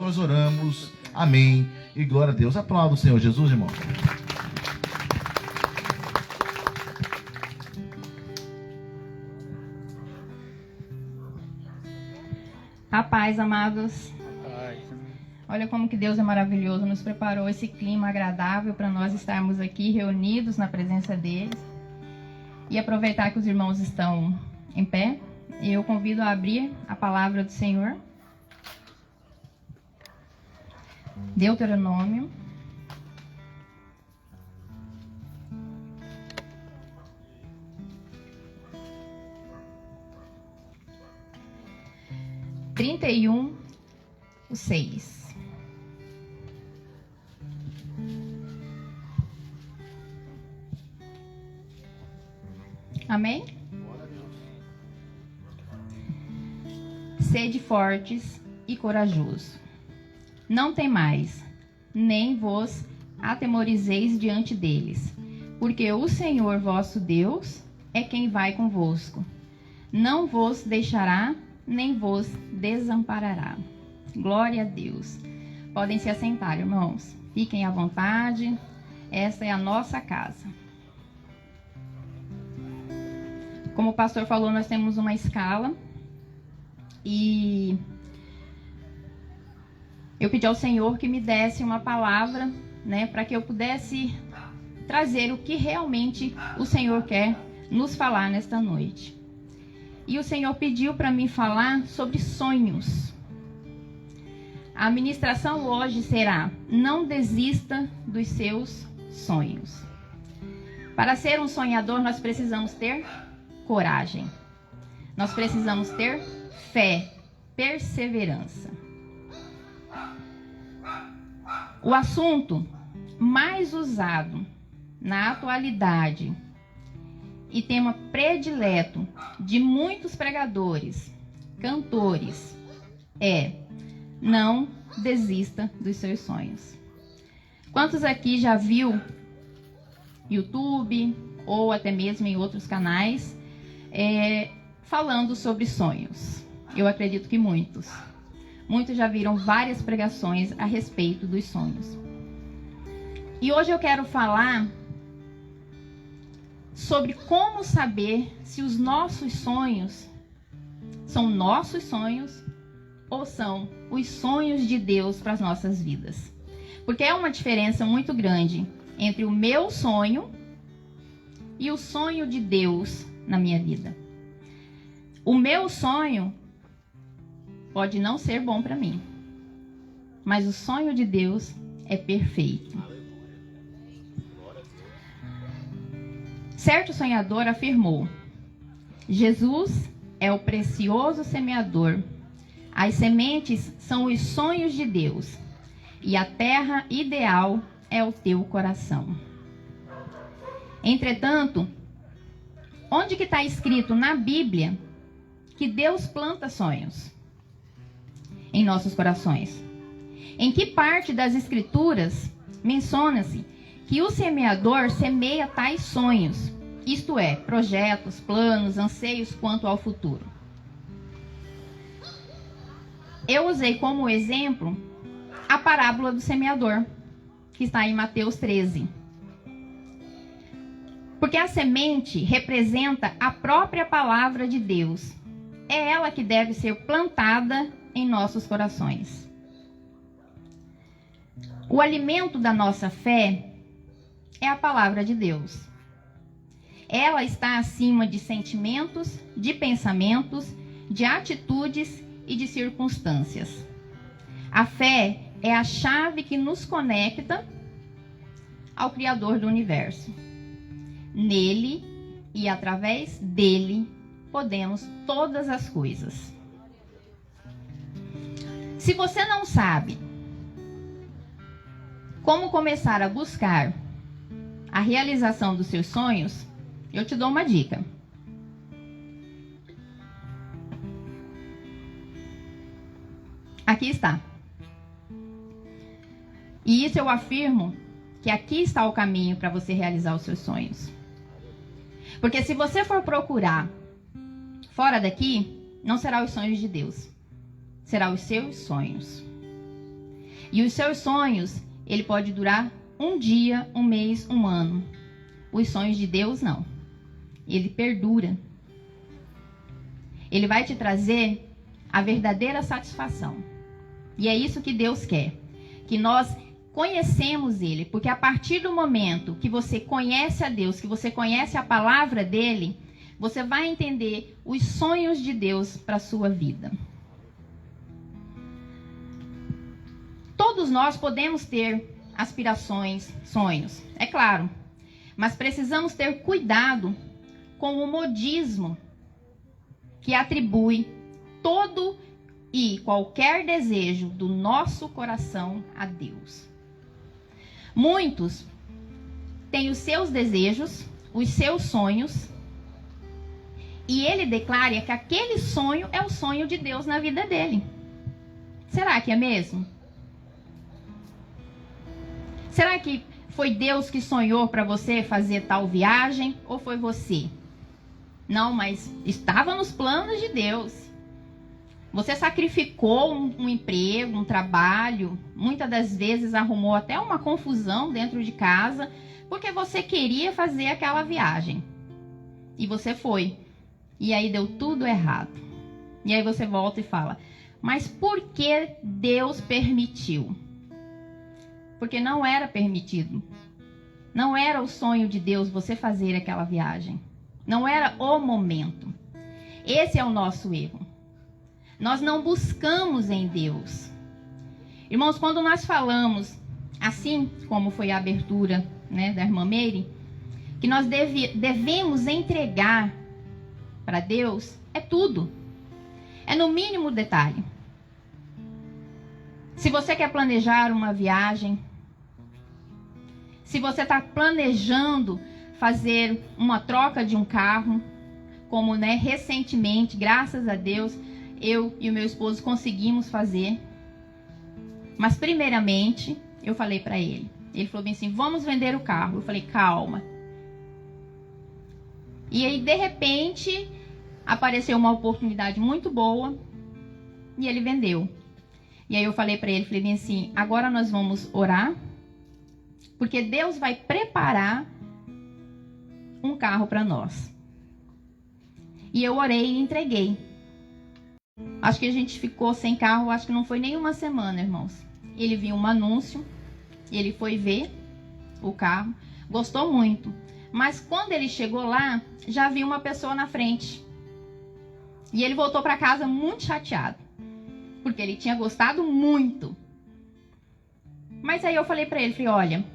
nós oramos. Amém. E glória a Deus. Aplauda o Senhor Jesus, irmão. A paz, amados. Olha como que Deus é maravilhoso, nos preparou esse clima agradável para nós estarmos aqui reunidos na presença deles. E aproveitar que os irmãos estão em pé, eu convido a abrir a palavra do Senhor. Deuteronômio. Trinta e um, 6. Amém? Sede fortes e corajosos. Não temais, nem vos atemorizeis diante deles, porque o Senhor vosso Deus é quem vai convosco. Não vos deixará, nem vos desamparará. Glória a Deus. Podem se assentar, irmãos. Fiquem à vontade. Essa é a nossa casa. Como o pastor falou, nós temos uma escala. E eu pedi ao Senhor que me desse uma palavra, né, para que eu pudesse trazer o que realmente o Senhor quer nos falar nesta noite. E o Senhor pediu para mim falar sobre sonhos. A ministração hoje será: não desista dos seus sonhos. Para ser um sonhador, nós precisamos ter coragem. Nós precisamos ter fé, perseverança. O assunto mais usado na atualidade e tema predileto de muitos pregadores, cantores, é: não desista dos seus sonhos. Quantos aqui já viu YouTube ou até mesmo em outros canais falando sobre sonhos? Eu acredito que muitos. Muitos já viram várias pregações a respeito dos sonhos. E hoje eu quero falar sobre como saber se os nossos sonhos são nossos sonhos ou são os sonhos de Deus para as nossas vidas. Porque é uma diferença muito grande entre o meu sonho e o sonho de Deus na minha vida. O meu sonho pode não ser bom para mim, mas o sonho de Deus é perfeito. Certo sonhador afirmou: Jesus é o precioso semeador. As sementes são os sonhos de Deus, e a terra ideal é o teu coração. Entretanto, onde que está escrito na Bíblia que Deus planta sonhos em nossos corações? Em que parte das Escrituras menciona-se que o semeador semeia tais sonhos, isto é, projetos, planos, anseios quanto ao futuro? Eu usei como exemplo a parábola do semeador, que está em Mateus 13. Porque a semente representa a própria palavra de Deus. É ela que deve ser plantada em nossos corações. O alimento da nossa fé é a palavra de Deus. Ela está acima de sentimentos, de pensamentos, de atitudes e de circunstâncias. A fé é a chave que nos conecta ao Criador do universo. Nele e através dele podemos todas as coisas. Se você não sabe como começar a buscar a realização dos seus sonhos, eu te dou uma dica. Aqui está. E isso eu afirmo que aqui está o caminho para você realizar os seus sonhos. Porque se você for procurar fora daqui, não será os sonhos de Deus, será os seus sonhos. E os seus sonhos, ele pode durar um dia, um mês, um ano. Os sonhos de Deus, não. Ele perdura. Ele vai te trazer a verdadeira satisfação. E é isso que Deus quer. Que nós conhecemos Ele. Porque a partir do momento que você conhece a Deus, que você conhece a palavra dEle, você vai entender os sonhos de Deus para a sua vida. Todos nós podemos ter aspirações, sonhos, é claro. Mas precisamos ter cuidado com o modismo que atribui todo e qualquer desejo do nosso coração a Deus. Muitos têm os seus desejos, os seus sonhos, e ele declara que aquele sonho é o sonho de Deus na vida dele. Será que é mesmo? Será que foi Deus que sonhou para você fazer tal viagem ou foi você? Não, mas estava nos planos de Deus. Você sacrificou um emprego, um trabalho, muitas das vezes arrumou até uma confusão dentro de casa, porque você queria fazer aquela viagem. E você foi. E aí deu tudo errado. E aí você volta e fala, mas por que Deus permitiu? Porque não era permitido. Não era o sonho de Deus você fazer aquela viagem. Não era o momento. Esse é o nosso erro. Nós não buscamos em Deus. Irmãos, quando nós falamos, assim como foi a abertura, né, da irmã Meire, que nós devemos entregar para Deus, é tudo. É no mínimo detalhe. Se você quer planejar uma viagem, se você está planejando fazer uma troca de um carro, como, né, recentemente, graças a Deus, eu e o meu esposo conseguimos fazer. Mas primeiramente, eu falei para ele. Ele falou bem assim, vamos vender o carro. Eu falei, calma. E aí, de repente, apareceu uma oportunidade muito boa e ele vendeu. E aí eu falei para ele, falei bem assim, agora nós vamos orar, porque Deus vai preparar um carro para nós. E eu orei e entreguei. Acho que a gente ficou sem carro, acho que não foi nem uma semana, irmãos. Ele viu um anúncio, ele foi ver o carro, gostou muito. Mas quando ele chegou lá, já viu uma pessoa na frente. E ele voltou para casa muito chateado, porque ele tinha gostado muito. Mas aí eu falei para ele, falei, olha,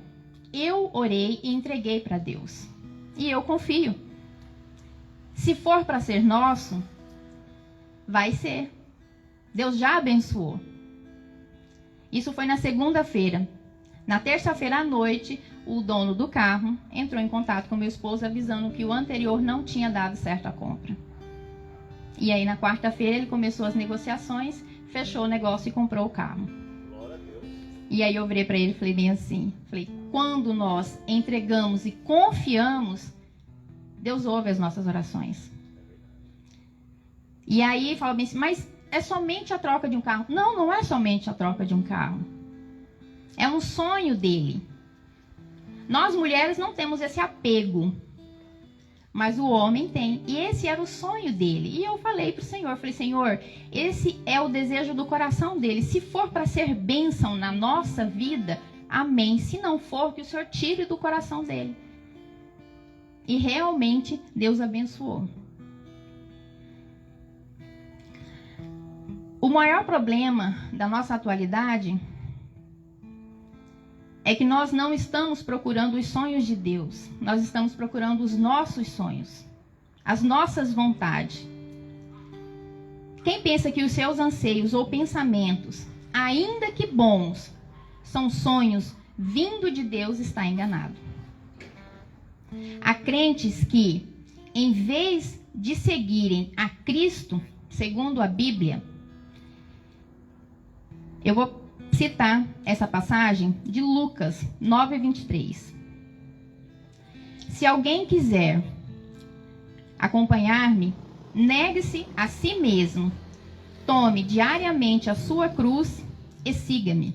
eu orei e entreguei para Deus. E eu confio. Se for para ser nosso, vai ser. Deus já abençoou. Isso foi na segunda-feira. Na terça-feira à noite, o dono do carro entrou em contato com meu esposo, avisando que o anterior não tinha dado certo a compra. E aí, na quarta-feira, ele começou as negociações, fechou o negócio e comprou o carro. Glória a Deus. E aí eu virei para ele e falei bem assim, falei, quando nós entregamos e confiamos, Deus ouve as nossas orações. E aí fala bem assim, mas é somente a troca de um carro? Não, não é somente a troca de um carro. É um sonho dele. Nós mulheres não temos esse apego, mas o homem tem. E esse era o sonho dele. E eu falei para o Senhor, falei, Senhor, esse é o desejo do coração dele. Se for para ser bênção na nossa vida, amém. Se não for, que o Senhor tire do coração dele. E realmente Deus abençoou. O maior problema da nossa atualidade é que nós não estamos procurando os sonhos de Deus. Nós estamos procurando os nossos sonhos, as nossas vontades. Quem pensa que os seus anseios ou pensamentos, ainda que bons, são sonhos vindo de Deus, está enganado. Há crentes que, em vez de seguirem a Cristo, segundo a Bíblia, eu vou citar essa passagem de Lucas 9:23. Se alguém quiser acompanhar-me, negue-se a si mesmo, tome diariamente a sua cruz e siga-me.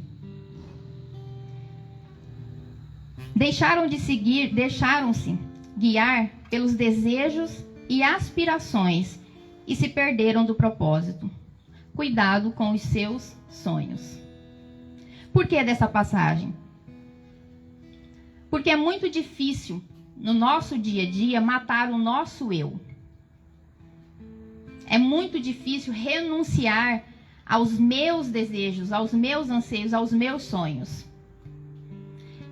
Deixaram-se guiar pelos desejos e aspirações e se perderam do propósito. Cuidado com os seus sonhos. Por que dessa passagem? Porque é muito difícil no nosso dia a dia matar o nosso eu. É muito difícil renunciar aos meus desejos, aos meus anseios, aos meus sonhos.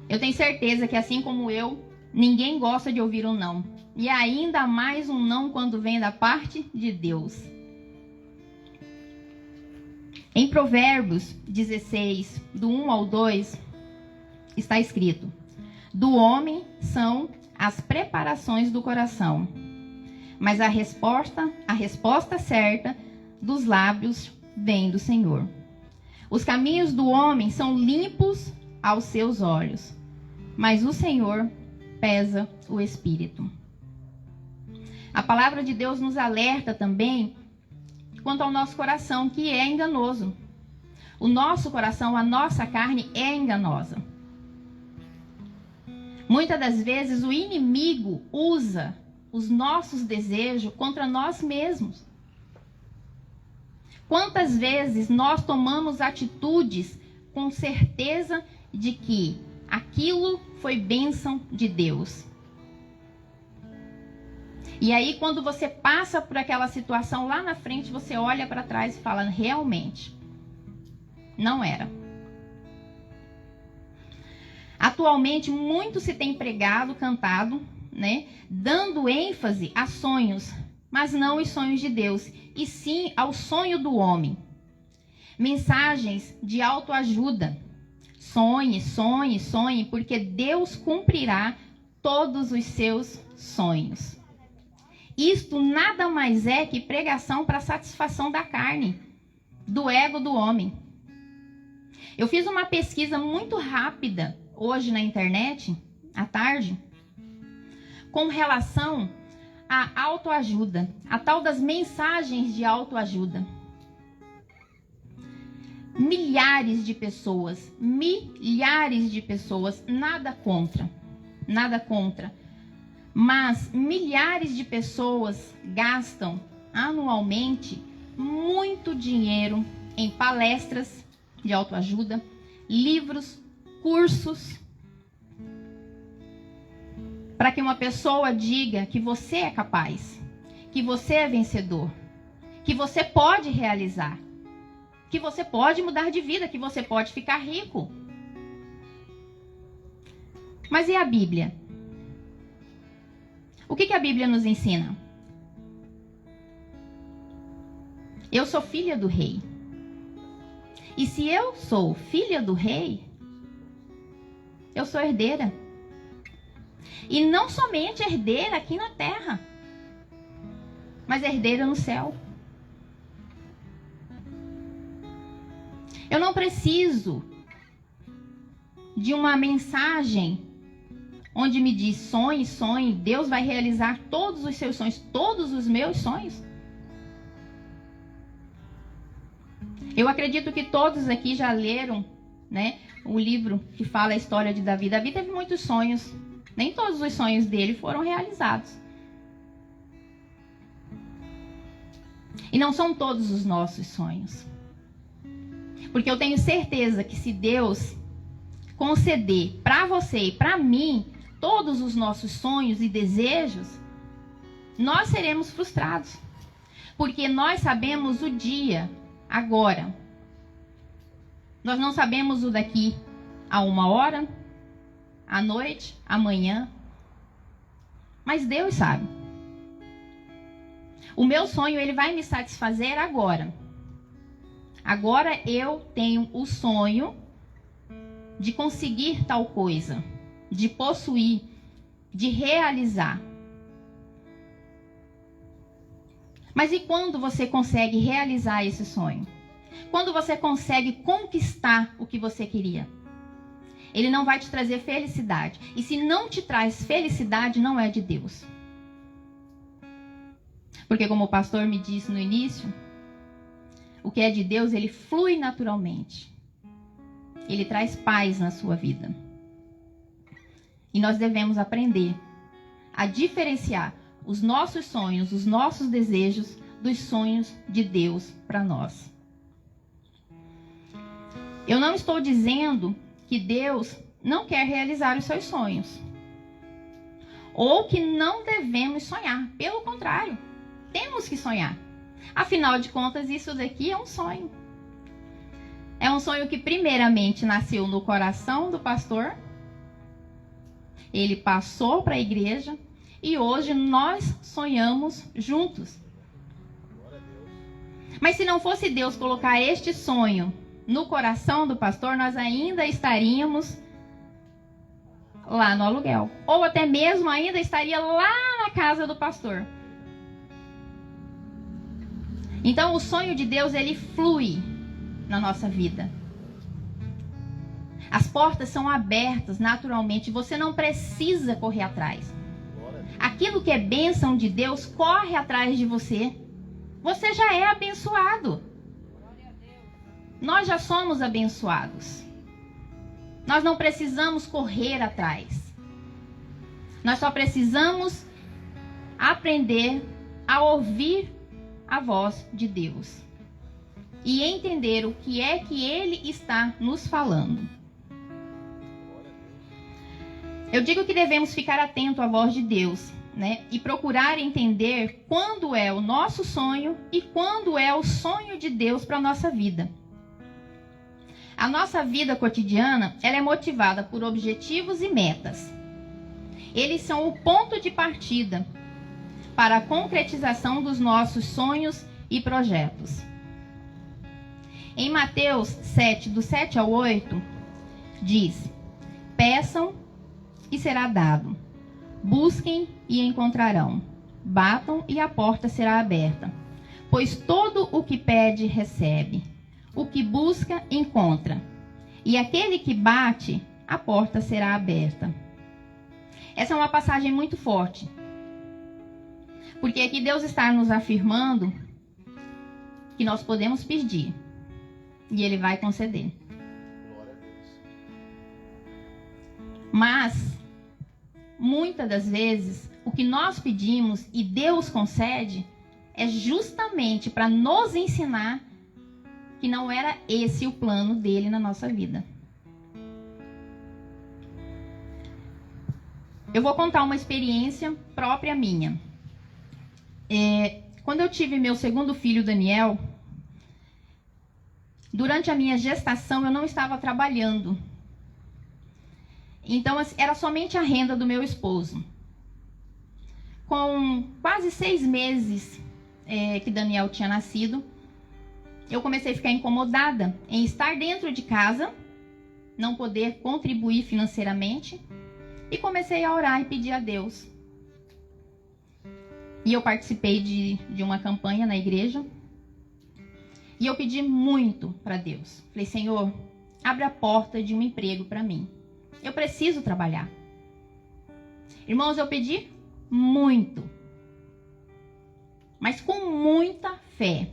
Eu tenho certeza que, assim como eu, ninguém gosta de ouvir um não. E ainda mais um não quando vem da parte de Deus. Em Provérbios 16, do 1 ao 2, está escrito: do homem são as preparações do coração, mas a resposta certa dos lábios vem do Senhor. Os caminhos do homem são limpos aos seus olhos, mas o Senhor pesa o espírito. A palavra de Deus nos alerta também quanto ao nosso coração, que é enganoso. O nosso coração, a nossa carne é enganosa. Muitas das vezes o inimigo usa os nossos desejos contra nós mesmos. Quantas vezes nós tomamos atitudes com certeza de que aquilo foi bênção de Deus. E aí, quando você passa por aquela situação lá na frente, você olha para trás e fala: realmente, não era. Atualmente, muito se tem pregado, cantado, né, dando ênfase a sonhos, mas não os sonhos de Deus, e sim ao sonho do homem. Mensagens de autoajuda. Sonhe, sonhe, sonhe, porque Deus cumprirá todos os seus sonhos. Isto nada mais é que pregação para satisfação da carne, do ego do homem. Eu fiz uma pesquisa muito rápida hoje na internet, à tarde, com relação à autoajuda, a tal das mensagens de autoajuda. Milhares de pessoas, nada contra, mas milhares de pessoas gastam anualmente muito dinheiro em palestras de autoajuda, livros, cursos, para que uma pessoa diga que você é capaz, que você é vencedor, que você pode realizar, que você pode mudar de vida, que você pode ficar rico. Mas e a Bíblia? O que a Bíblia nos ensina? Eu sou filha do rei. E se eu sou filha do rei, eu sou herdeira. E não somente herdeira aqui na terra, mas herdeira no céu. Eu não preciso de uma mensagem onde me diz: sonhe, sonhe, Deus vai realizar todos os seus sonhos, todos os meus sonhos. Eu acredito que todos aqui já leram, né, o livro que fala a história de Davi. Davi teve muitos sonhos, nem todos os sonhos dele foram realizados. E não são todos os nossos sonhos. Porque eu tenho certeza que se Deus conceder para você e para mim todos os nossos sonhos e desejos, nós seremos frustrados. Porque nós sabemos o dia, agora. Nós não sabemos o daqui a 1 hora, à noite, amanhã. Mas Deus sabe. O meu sonho, ele vai me satisfazer agora. Agora eu tenho o sonho de conseguir tal coisa, de possuir, de realizar. Mas e quando você consegue realizar esse sonho? Quando você consegue conquistar o que você queria? Ele não vai te trazer felicidade. E se não te traz felicidade, não é de Deus. Porque como o pastor me disse no início, o que é de Deus, ele flui naturalmente. Ele traz paz na sua vida. E nós devemos aprender a diferenciar os nossos sonhos, os nossos desejos dos sonhos de Deus para nós. Eu não estou dizendo que Deus não quer realizar os seus sonhos, ou que não devemos sonhar. Pelo contrário, temos que sonhar. Afinal de contas, isso daqui é um sonho. É um sonho que primeiramente nasceu no coração do pastor. Ele passou para a igreja e hoje nós sonhamos juntos. Mas se não fosse Deus colocar este sonho no coração do pastor, nós ainda estaríamos lá no aluguel. Ou até mesmo ainda estaria lá na casa do pastor. Então o sonho de Deus, ele flui na nossa vida. As portas são abertas naturalmente. Você não precisa correr atrás. Aquilo que é bênção de Deus corre atrás de você. Você já é abençoado. Nós já somos abençoados. Nós não precisamos correr atrás. Nós só precisamos aprender a ouvir a voz de Deus e entender o que é que Ele está nos falando. Eu digo que devemos ficar atento à voz de Deus, né? E procurar entender quando é o nosso sonho e quando é o sonho de Deus para a nossa vida. A nossa vida cotidiana, ela é motivada por objetivos e metas. Eles são o ponto de partida para a concretização dos nossos sonhos e projetos. Em Mateus 7, do 7 ao 8, diz: peçam e será dado. Busquem e encontrarão. Batam e a porta será aberta. Pois todo o que pede, recebe. O que busca, encontra. E aquele que bate, a porta será aberta. Essa é uma passagem muito forte. Porque aqui Deus está nos afirmando que nós podemos pedir. E Ele vai conceder. Mas, muitas das vezes, o que nós pedimos e Deus concede é justamente para nos ensinar que não era esse o plano dele na nossa vida. Eu vou contar uma experiência própria minha. Quando eu tive meu segundo filho, Daniel, durante a minha gestação eu não estava trabalhando. Então era somente a renda do meu esposo. Com quase 6 meses que Daniel tinha nascido, eu comecei a ficar incomodada em estar dentro de casa, não poder contribuir financeiramente, e comecei a orar e pedir a Deus. E eu participei de uma campanha na igreja, e eu pedi muito para Deus. Falei: Senhor, abre a porta de um emprego para mim. Eu preciso trabalhar. Irmãos, eu pedi muito, mas com muita fé.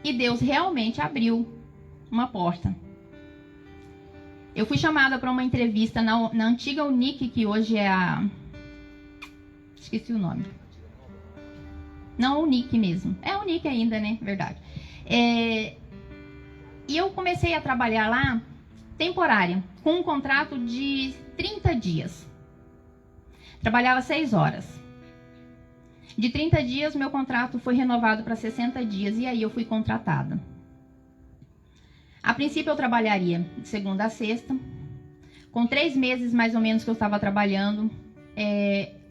E Deus realmente abriu uma porta. Eu fui chamada para uma entrevista na antiga Unic, que hoje é a... Esqueci o nome. Não, Unic mesmo. É a Unic ainda, né? Verdade. E eu comecei a trabalhar lá, temporária, com um contrato de 30 dias. Trabalhava 6 horas. De 30 dias, meu contrato foi renovado para 60 dias e aí eu fui contratada. A princípio, eu trabalharia de segunda a sexta. Com 3 meses, mais ou menos, que eu estava trabalhando,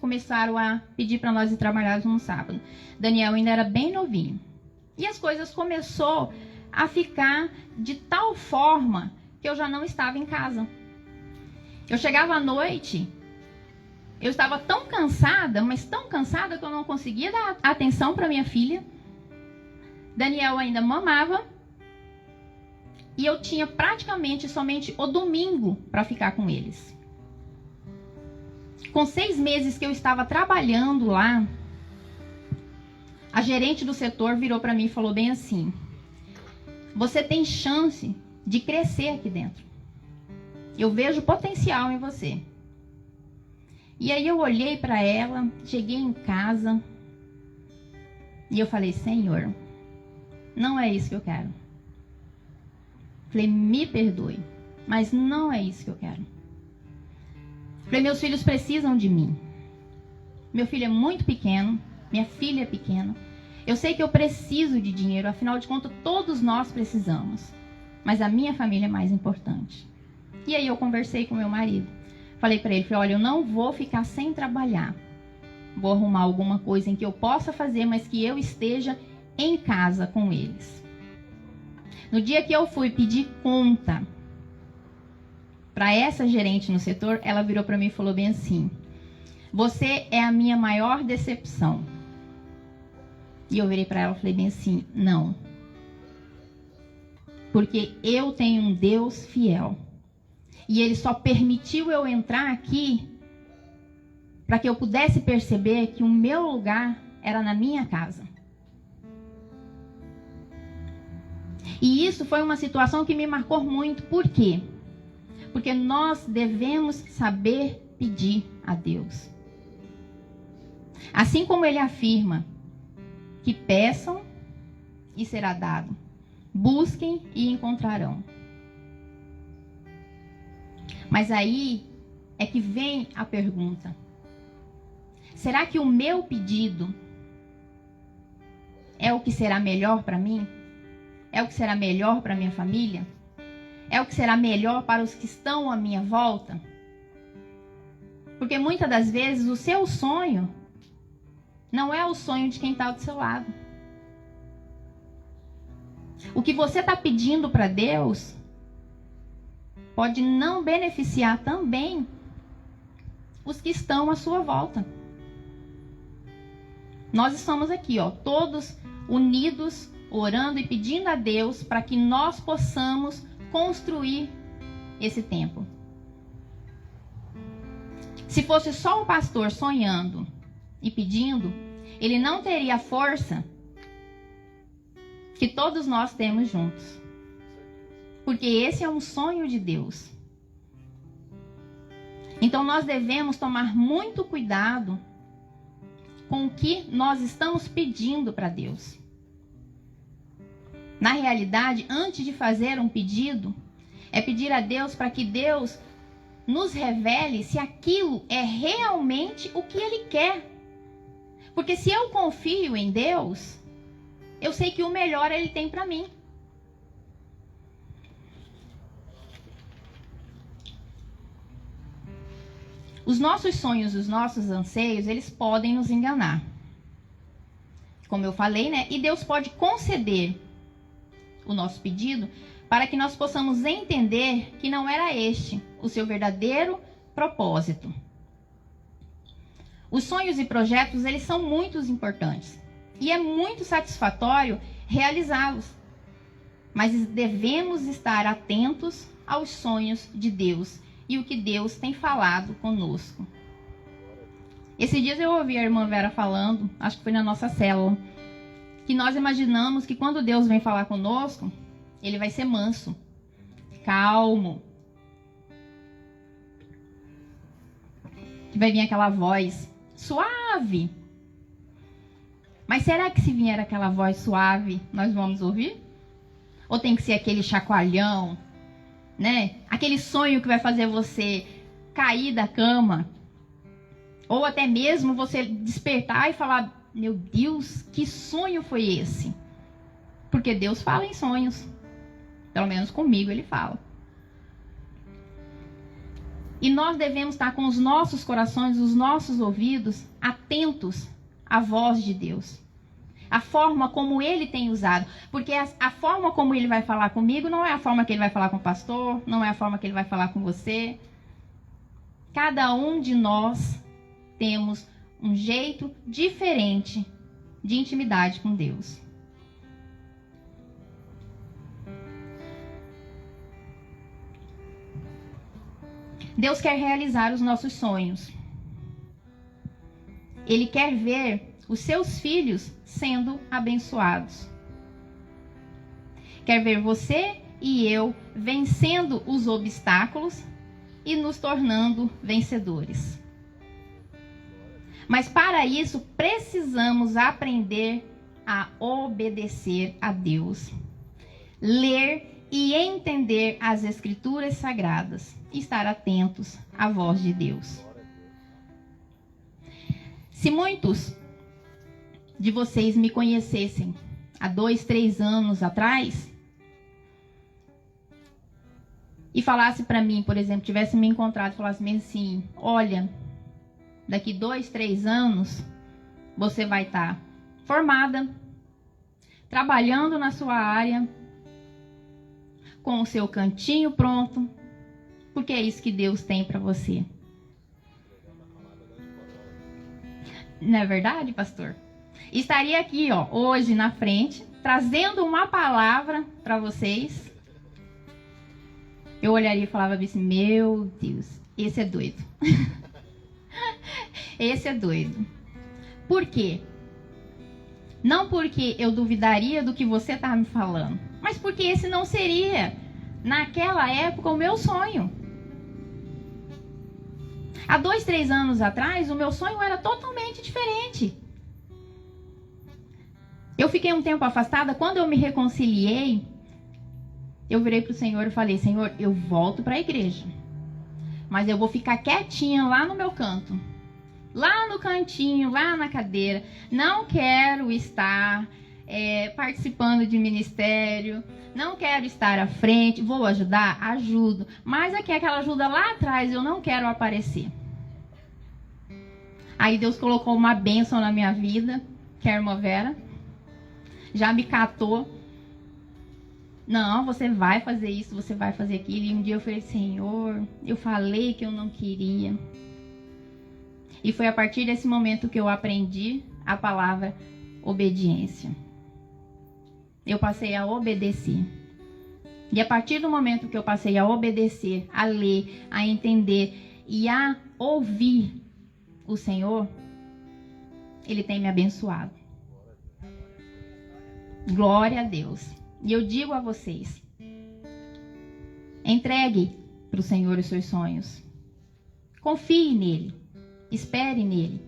começaram a pedir para nós ir trabalhar no sábado. Daniel ainda era bem novinho. E as coisas começaram a ficar de tal forma que eu já não estava em casa. Eu chegava à noite, eu estava tão cansada, mas tão cansada que eu não conseguia dar atenção para minha filha. Daniel ainda mamava. E eu tinha praticamente somente o domingo para ficar com eles. Com 6 meses que eu estava trabalhando lá, a gerente do setor virou para mim e falou bem assim: você tem chance de crescer aqui dentro. Eu vejo potencial em você. E aí eu olhei para ela, cheguei em casa e eu falei, Senhor, não é isso que eu quero. Falei, me perdoe, mas não é isso que eu quero. Falei, meus filhos precisam de mim. Meu filho é muito pequeno, minha filha é pequena. Eu sei que eu preciso de dinheiro, afinal de contas, todos nós precisamos. Mas a minha família é mais importante. E aí eu conversei com meu marido. Falei para ele, olha, eu não vou ficar sem trabalhar. Vou arrumar alguma coisa em que eu possa fazer, mas que eu esteja em casa com eles. No dia que eu fui pedir conta para essa gerente no setor, ela virou para mim e falou bem assim, você é a minha maior decepção. E eu virei para ela e falei bem assim, não. Porque eu tenho um Deus fiel. E Ele só permitiu eu entrar aqui para que eu pudesse perceber que o meu lugar era na minha casa. E isso foi uma situação que me marcou muito. Por quê? Porque nós devemos saber pedir a Deus. Assim como Ele afirma que peçam e será dado. Busquem e encontrarão. Mas aí é que vem a pergunta. Será que o meu pedido é o que será melhor para mim? É o que será melhor para minha família? É o que será melhor para os que estão à minha volta? Porque muitas das vezes o seu sonho não é o sonho de quem está do seu lado. O que você está pedindo para Deus pode não beneficiar também os que estão à sua volta. Nós estamos aqui, todos unidos, orando e pedindo a Deus para que nós possamos construir esse templo. Se fosse só o pastor sonhando e pedindo, ele não teria a força que todos nós temos juntos. Porque esse é um sonho de Deus. Então nós devemos tomar muito cuidado com o que nós estamos pedindo para Deus. Na realidade, antes de fazer um pedido, é pedir a Deus para que Deus nos revele se aquilo é realmente o que Ele quer. Porque se eu confio em Deus, eu sei que o melhor Ele tem para mim. Os nossos sonhos, os nossos anseios, eles podem nos enganar. Como eu falei, né? E Deus pode conceder o nosso pedido para que nós possamos entender que não era este o seu verdadeiro propósito. Os sonhos e projetos, eles são muito importantes. E é muito satisfatório realizá-los. Mas devemos estar atentos aos sonhos de Deus e o que Deus tem falado conosco. Esses dias eu ouvi a irmã Vera falando, acho que foi na nossa célula, que nós imaginamos que quando Deus vem falar conosco, Ele vai ser manso, calmo, que vai vir aquela voz suave. Mas será que se vier aquela voz suave, nós vamos ouvir? Ou tem que ser aquele chacoalhão, né? Aquele sonho que vai fazer você cair da cama. Ou até mesmo você despertar e falar, meu Deus, que sonho foi esse? Porque Deus fala em sonhos. Pelo menos comigo Ele fala. E nós devemos estar com os nossos corações, os nossos ouvidos atentos à voz de Deus. A forma como Ele tem usado. Porque a forma como Ele vai falar comigo não é a forma que Ele vai falar com o pastor, não é a forma que Ele vai falar com você. Cada um de nós temos um jeito diferente de intimidade com Deus. Deus quer realizar os nossos sonhos. Ele quer ver os seus filhos sendo abençoados. Quer ver você e eu vencendo os obstáculos e nos tornando vencedores. Mas para isso precisamos aprender a obedecer a Deus, ler e entender as Escrituras Sagradas e estar atentos à voz de Deus. Se muitos de vocês me conhecessem há 2, 3 anos atrás e falasse para mim, por exemplo, tivesse me encontrado e falasse assim, olha, daqui 2, 3 anos você vai estar formada, trabalhando na sua área, com o seu cantinho pronto, porque é isso que Deus tem para você. Não é verdade, pastor? Estaria aqui, ó, hoje na frente, trazendo uma palavra para vocês. Eu olharia e falava assim, meu Deus, esse é doido. Esse é doido. Por quê? Não porque eu duvidaria do que você está me falando, mas porque esse não seria, naquela época, o meu sonho. Há 2, 3 anos atrás, o meu sonho era totalmente diferente. Eu fiquei um tempo afastada. Quando eu me reconciliei, eu virei para o Senhor e falei, Senhor, eu volto para a igreja, mas eu vou ficar quietinha lá no meu canto. Lá no cantinho, lá na cadeira. Não quero estar participando de ministério. Não quero estar à frente. Vou ajudar? Ajudo. Mas aquela ajuda lá atrás, eu não quero aparecer. Aí Deus colocou uma bênção na minha vida, que é a irmã Vera. Já me catou. Não, você vai fazer isso, você vai fazer aquilo. E um dia eu falei, Senhor, eu falei que eu não queria. E foi a partir desse momento que eu aprendi a palavra obediência. Eu passei a obedecer. E a partir do momento que eu passei a obedecer, a ler, a entender e a ouvir o Senhor, Ele tem me abençoado. Glória a Deus. E eu digo a vocês, entregue para o Senhor os seus sonhos. Confie nele. Espere nele.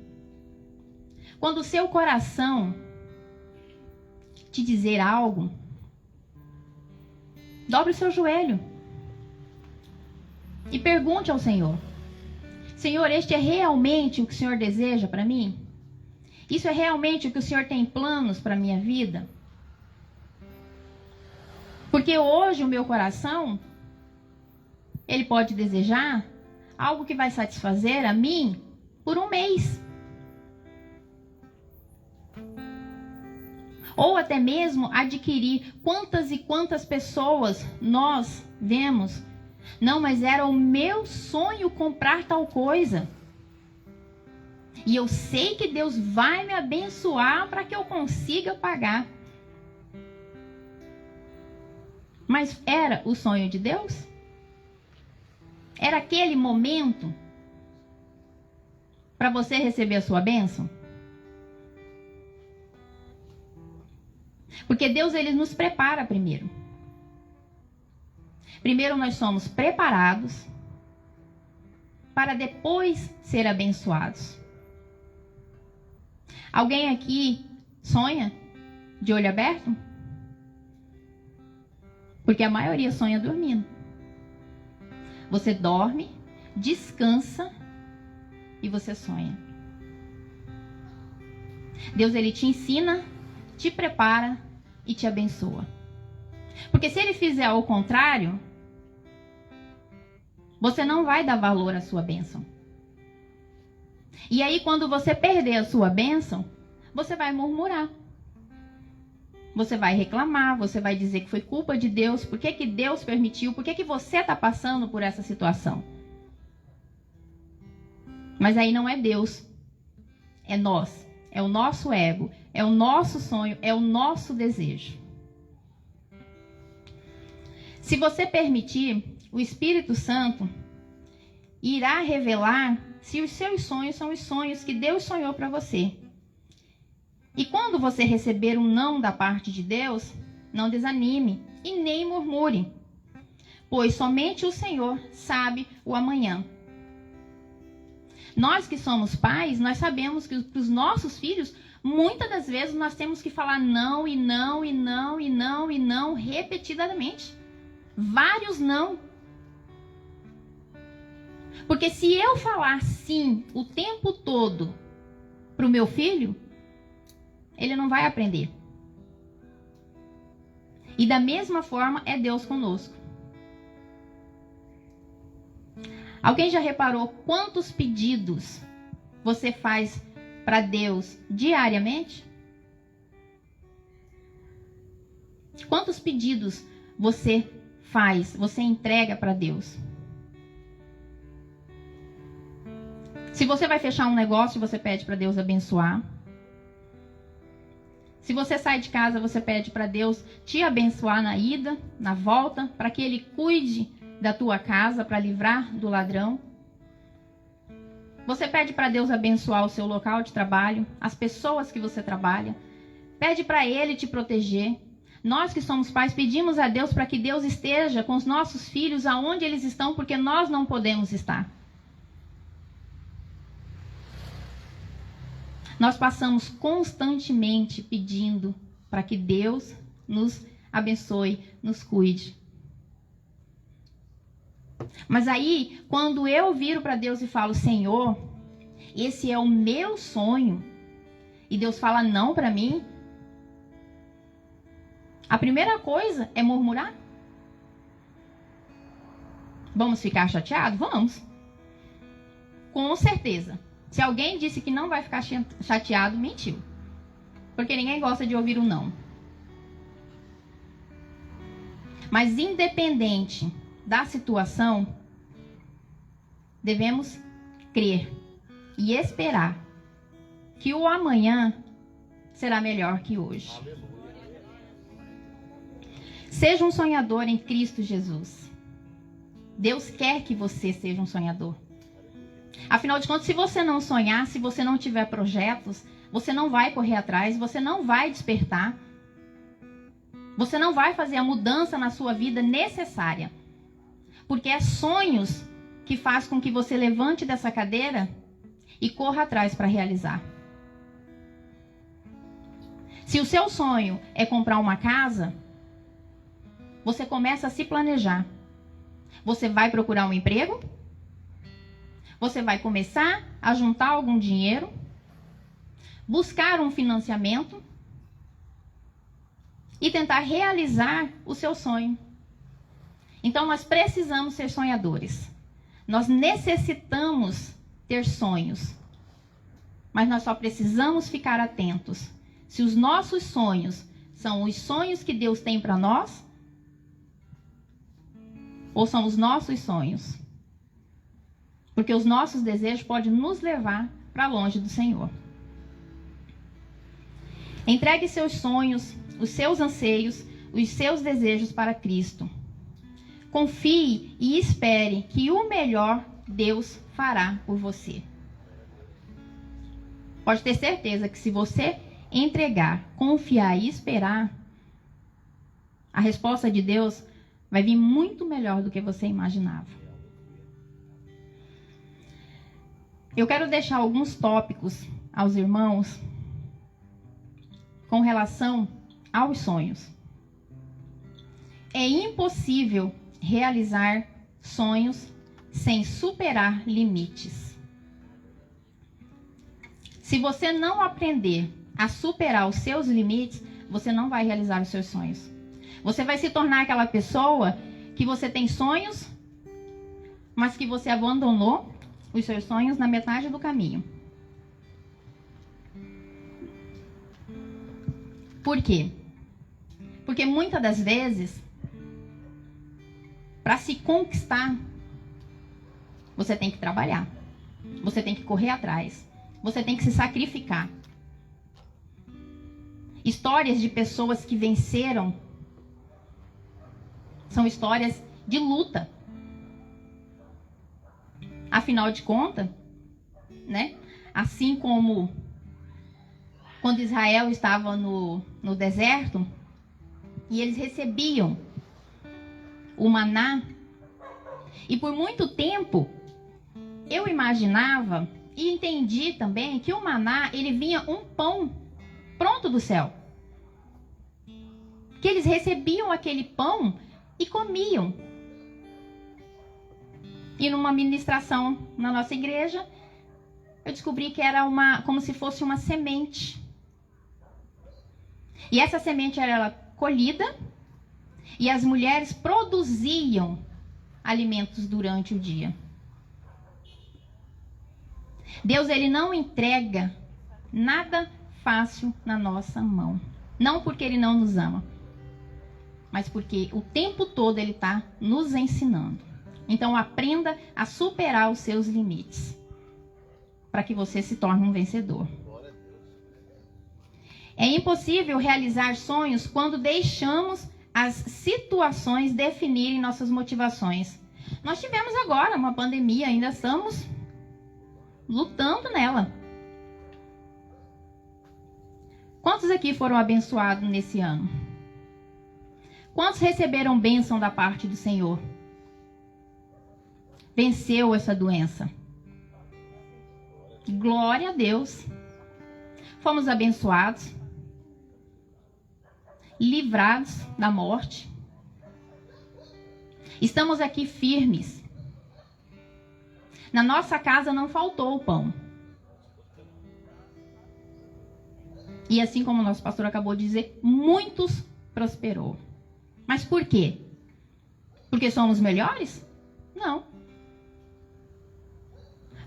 Quando o seu coração te dizer algo, dobre o seu joelho e pergunte ao Senhor, Senhor, este é realmente o que o Senhor deseja para mim? Isso é realmente o que o Senhor tem planos para a minha vida? Porque hoje o meu coração, ele pode desejar algo que vai satisfazer a mim por um mês. Ou até mesmo adquirir. Quantas e quantas pessoas nós vemos. Não, mas era o meu sonho comprar tal coisa. E eu sei que Deus vai me abençoar para que eu consiga pagar. Mas era o sonho de Deus? Era aquele momento para você receber a sua bênção? Porque Deus, ele nos prepara primeiro. Primeiro nós somos preparados para depois ser abençoados. Alguém aqui sonha de olho aberto? Porque a maioria sonha dormindo. Você dorme, descansa e você sonha. Deus, ele te ensina, te prepara e te abençoa. Porque se ele fizer ao contrário, você não vai dar valor à sua bênção. E aí, quando você perder a sua bênção, você vai murmurar. Você vai reclamar, você vai dizer que foi culpa de Deus. Por que Deus permitiu? Por que você está passando por essa situação? Mas aí não é Deus. É nós. É o nosso ego. É o nosso sonho. É o nosso desejo. Se você permitir, o Espírito Santo irá revelar se os seus sonhos são os sonhos que Deus sonhou para você. E quando você receber um não da parte de Deus, não desanime e nem murmure, pois somente o Senhor sabe o amanhã. Nós que somos pais, nós sabemos que os nossos filhos, muitas das vezes nós temos que falar não e não e não e não e não repetidamente. Vários não. Porque se eu falar sim o tempo todo para o meu filho, ele não vai aprender. E da mesma forma é Deus conosco. Alguém já reparou quantos pedidos você faz para Deus diariamente? Quantos pedidos você faz, você entrega para Deus? Se você vai fechar um negócio, você pede para Deus abençoar. Se você sai de casa, você pede para Deus te abençoar na ida, na volta, para que Ele cuide da tua casa, para livrar do ladrão. Você pede para Deus abençoar o seu local de trabalho, as pessoas que você trabalha. Pede para Ele te proteger. Nós que somos pais pedimos a Deus para que Deus esteja com os nossos filhos aonde eles estão, porque nós não podemos estar. Nós passamos constantemente pedindo para que Deus nos abençoe, nos cuide. Mas aí, quando eu viro para Deus e falo, Senhor, esse é o meu sonho, e Deus fala não para mim, a primeira coisa é murmurar. Vamos ficar chateados? Vamos. Com certeza. Se alguém disse que não vai ficar chateado, mentiu. Porque ninguém gosta de ouvir o não. Mas independente da situação, devemos crer e esperar que o amanhã será melhor que hoje. Seja um sonhador em Cristo Jesus. Deus quer que você seja um sonhador. Afinal de contas, se você não sonhar, se você não tiver projetos, você não vai correr atrás, você não vai despertar. Você não vai fazer a mudança na sua vida necessária. Porque é sonhos que faz com que você levante dessa cadeira e corra atrás para realizar. Se o seu sonho é comprar uma casa, você começa a se planejar. Você vai procurar um emprego? Você vai começar a juntar algum dinheiro, buscar um financiamento e tentar realizar o seu sonho. Então, nós precisamos ser sonhadores. Nós necessitamos ter sonhos. Mas nós só precisamos ficar atentos. Se os nossos sonhos são os sonhos que Deus tem para nós, ou são os nossos sonhos? Porque os nossos desejos podem nos levar para longe do Senhor. Entregue seus sonhos, os seus anseios, os seus desejos para Cristo. Confie e espere que o melhor Deus fará por você. Pode ter certeza que se você entregar, confiar e esperar, a resposta de Deus vai vir muito melhor do que você imaginava. Eu quero deixar alguns tópicos aos irmãos com relação aos sonhos. É impossível realizar sonhos sem superar limites. Se você não aprender a superar os seus limites, você não vai realizar os seus sonhos. Você vai se tornar aquela pessoa que você tem sonhos, mas que você abandonou os seus sonhos na metade do caminho. Por quê? Porque muitas das vezes, para se conquistar, você tem que trabalhar. Você tem que correr atrás. Você tem que se sacrificar. Histórias de pessoas que venceram são histórias de luta. Afinal de contas, né? Assim como quando Israel estava no deserto e eles recebiam o maná, e por muito tempo eu imaginava e entendi também que o maná, ele vinha um pão pronto do céu. Que eles recebiam aquele pão e comiam. E numa ministração na nossa igreja, eu descobri que era como se fosse uma semente. E essa semente era colhida e as mulheres produziam alimentos durante o dia. Deus, ele não entrega nada fácil na nossa mão. Não porque ele não nos ama, mas porque o tempo todo ele está nos ensinando. Então aprenda a superar os seus limites, para que você se torne um vencedor. É impossível realizar sonhos quando deixamos as situações definirem nossas motivações. Nós tivemos agora uma pandemia, ainda estamos lutando nela. Quantos aqui foram abençoados nesse ano? Quantos receberam bênção da parte do Senhor? Venceu essa doença. Glória a Deus. Fomos abençoados, livrados da morte. Estamos aqui firmes. Na nossa casa não faltou o pão. E assim como o nosso pastor acabou de dizer, muitos prosperou. Mas por quê? Porque somos melhores? Não.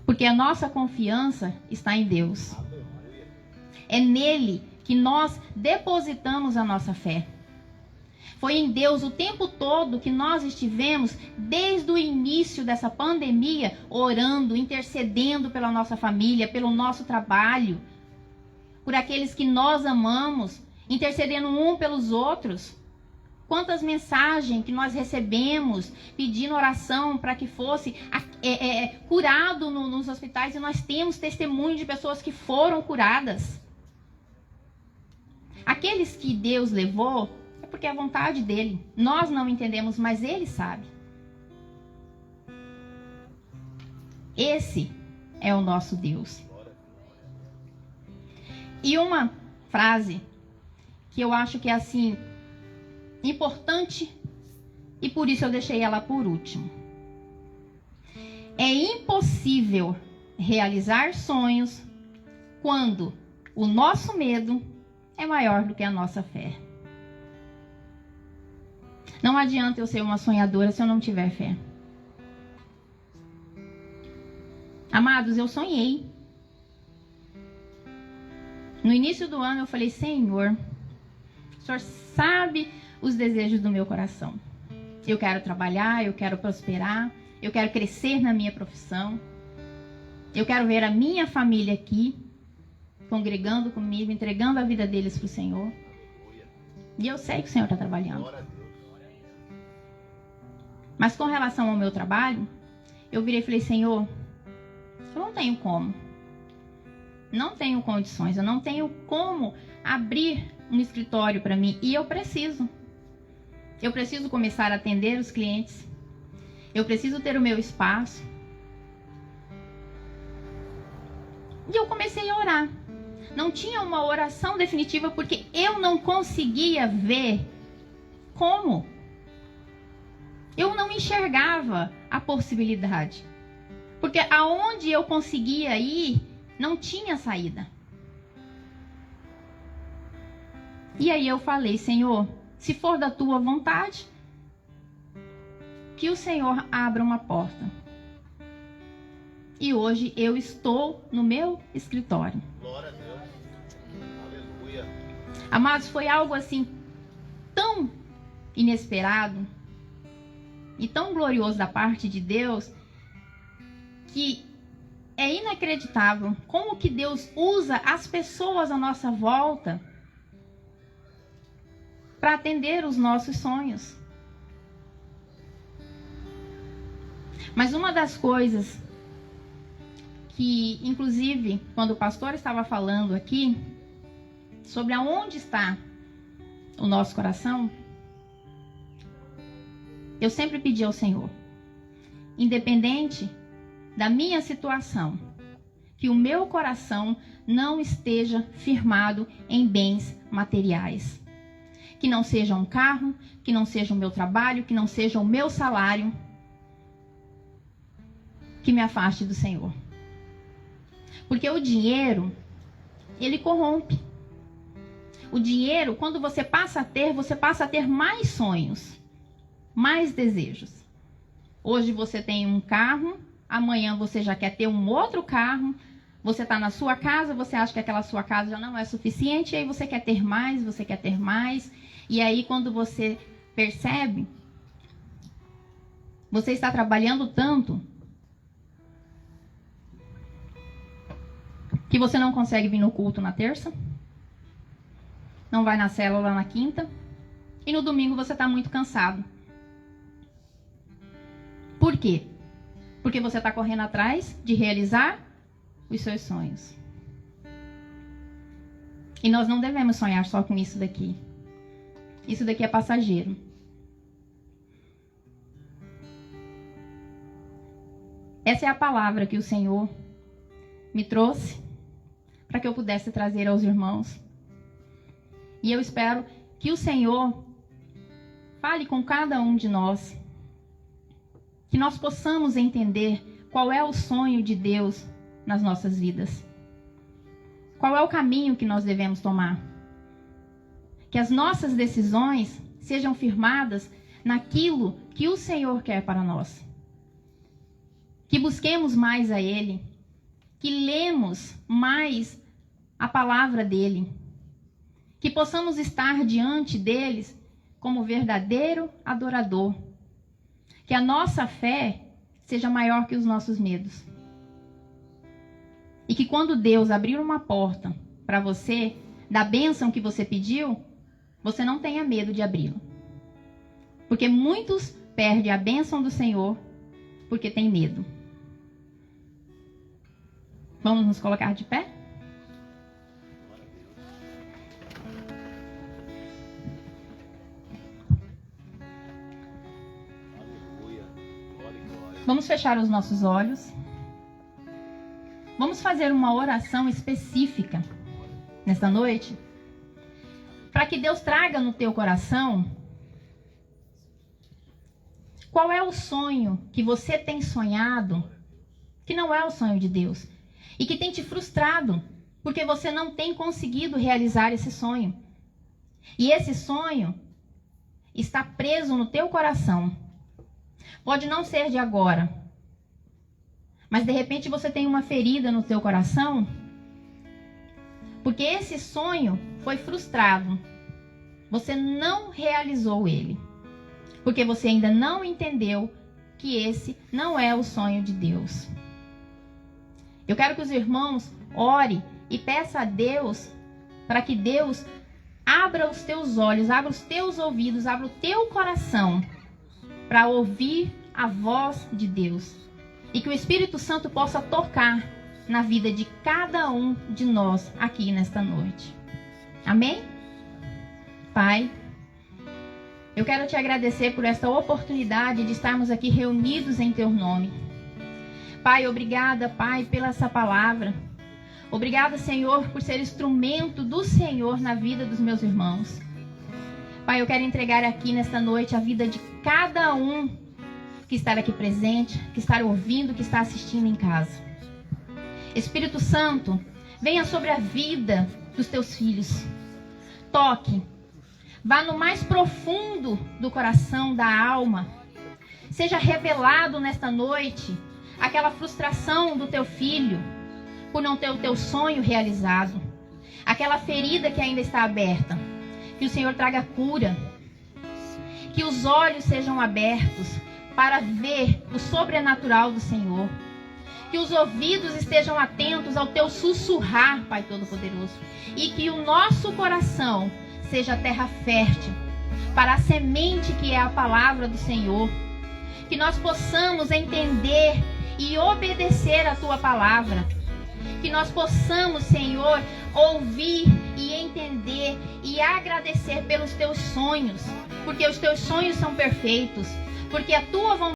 Porque a nossa confiança está em Deus. É nele que nós depositamos a nossa fé. Foi em Deus o tempo todo que nós estivemos, desde o início dessa pandemia, orando, intercedendo pela nossa família, pelo nosso trabalho, por aqueles que nós amamos, intercedendo um pelos outros. Quantas mensagens que nós recebemos pedindo oração para que fosse curado nos hospitais, e nós temos testemunho de pessoas que foram curadas. Aqueles que Deus levou é porque é a vontade dele. Nós não entendemos, mas ele sabe. Esse é o nosso Deus. E uma frase que eu acho que é assim importante, e por isso eu deixei ela por último. É impossível realizar sonhos quando o nosso medo é maior do que a nossa fé. Não adianta eu ser uma sonhadora se eu não tiver fé. Amados, eu sonhei. No início do ano eu falei: Senhor, o Senhor sabe os desejos do meu coração. Eu quero trabalhar, eu quero prosperar, eu quero crescer na minha profissão. Eu quero ver a minha família aqui, congregando comigo, entregando a vida deles para o Senhor. E eu sei que o Senhor está trabalhando. Mas com relação ao meu trabalho, eu virei e falei: Senhor, eu não tenho como. Não tenho condições, eu não tenho como abrir um escritório para mim. E eu preciso. Eu preciso começar a atender os clientes. Eu preciso ter o meu espaço. E eu comecei a orar. Não tinha uma oração definitiva porque eu não conseguia ver como. Eu não enxergava a possibilidade. Porque aonde eu conseguia ir, não tinha saída. E aí eu falei: Senhor, se for da tua vontade, que o Senhor abra uma porta. E hoje eu estou no meu escritório. Glória a Deus. Aleluia. Amados, foi algo assim tão inesperado e tão glorioso da parte de Deus, que é inacreditável como que Deus usa as pessoas à nossa volta para atender os nossos sonhos. Mas uma das coisas que, inclusive, quando o pastor estava falando aqui sobre aonde está o nosso coração, eu sempre pedi ao Senhor, independente da minha situação, que o meu coração não esteja firmado em bens materiais. Que não seja um carro, que não seja o meu trabalho, que não seja o meu salário, que me afaste do Senhor. Porque o dinheiro, ele corrompe. O dinheiro, quando você passa a ter mais sonhos, mais desejos. Hoje você tem um carro, amanhã você já quer ter um outro carro, você está na sua casa, você acha que aquela sua casa já não é suficiente, e aí você quer ter mais, e aí quando você percebe, você está trabalhando tanto que você não consegue vir no culto na terça, não vai na célula na quinta, e no domingo você está muito cansado. Por quê? Porque você está correndo atrás de realizar os seus sonhos. E nós não devemos sonhar só com isso daqui. Isso daqui é passageiro. Essa é a palavra que o Senhor me trouxe para que eu pudesse trazer aos irmãos. E eu espero que o Senhor fale com cada um de nós. Que nós possamos entender qual é o sonho de Deus nas nossas vidas. Qual é o caminho que nós devemos tomar. Que as nossas decisões sejam firmadas naquilo que o Senhor quer para nós. Que busquemos mais a Ele. Que lemos mais a palavra dEle. Que possamos estar diante deles como verdadeiro adorador. Que a nossa fé seja maior que os nossos medos. E que quando Deus abrir uma porta para você, da bênção que você pediu, você não tenha medo de abri-la. Porque muitos perdem a bênção do Senhor porque tem medo. Vamos nos colocar de pé? Vamos fechar os nossos olhos. Vamos fazer uma oração específica nesta noite, para que Deus traga no teu coração qual é o sonho que você tem sonhado, que não é o sonho de Deus, e que tem te frustrado, porque você não tem conseguido realizar esse sonho. E esse sonho está preso no teu coração. Pode não ser de agora, mas de repente você tem uma ferida no teu coração, porque esse sonho foi frustrado. Você não realizou ele, porque você ainda não entendeu que esse não é o sonho de Deus. Eu quero que os irmãos orem e peçam a Deus para que Deus abra os teus olhos, abra os teus ouvidos, abra o teu coração para ouvir a voz de Deus. E que o Espírito Santo possa tocar na vida de cada um de nós aqui nesta noite. Amém? Pai, eu quero te agradecer por esta oportunidade de estarmos aqui reunidos em teu nome. Pai, obrigada, Pai, pela essa palavra. Obrigada, Senhor, por ser instrumento do Senhor na vida dos meus irmãos. Pai, eu quero entregar aqui nesta noite a vida de cada um que está aqui presente, que está ouvindo, que está assistindo em casa. Espírito Santo, venha sobre a vida dos teus filhos. Toque. Vá no mais profundo do coração, da alma. Seja revelado nesta noite aquela frustração do teu filho por não ter o teu sonho realizado. Aquela ferida que ainda está aberta. Que o Senhor traga cura. Que os olhos sejam abertos para ver o sobrenatural do Senhor. Que os ouvidos estejam atentos ao teu sussurrar, Pai Todo-Poderoso. E que o nosso coração seja terra fértil para a semente que é a palavra do Senhor. Que nós possamos entender e obedecer a tua palavra. Que nós possamos, Senhor, ouvir e entender e agradecer pelos teus sonhos. Porque os teus sonhos são perfeitos. Porque a tua vontade